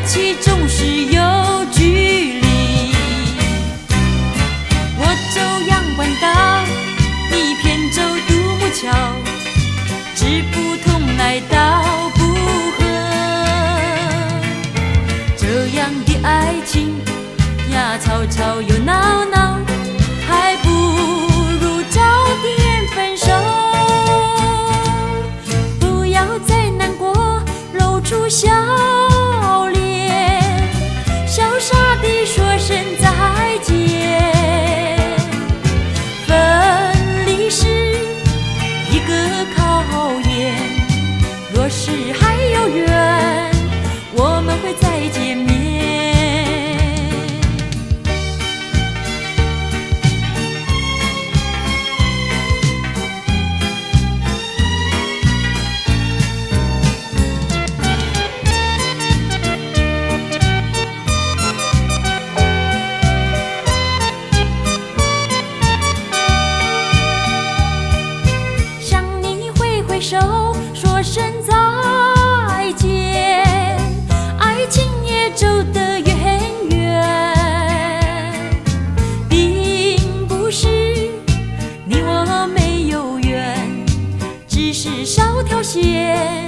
契总是有距离。我走阳关道，你偏走独木桥，志不同来道不合。这样的爱情呀，吵吵又闹闹，还不如早点分手。不要再难过，露出笑脸，潇洒地说声再见。分离是一个考验，若是还有缘，我们会再见面。手说声再见，爱情也走得远远，并不是你我没有缘，只是少条线，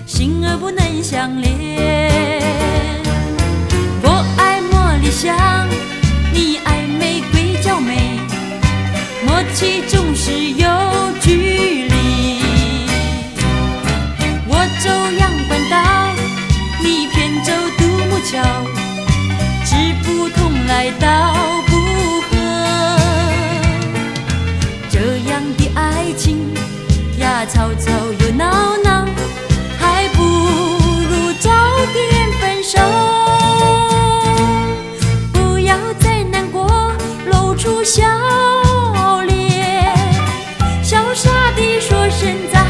心儿不能相连。我爱茉莉香，你爱玫瑰娇美，默契总是有距离。走阳关道，你偏走独木桥，志不同来道不合。这样的爱情呀，吵吵又闹闹，还不如早点分手。不要再难过，露出笑脸，潇洒地说声再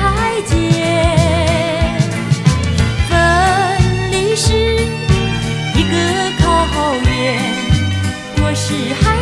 见。是一个考验，若是还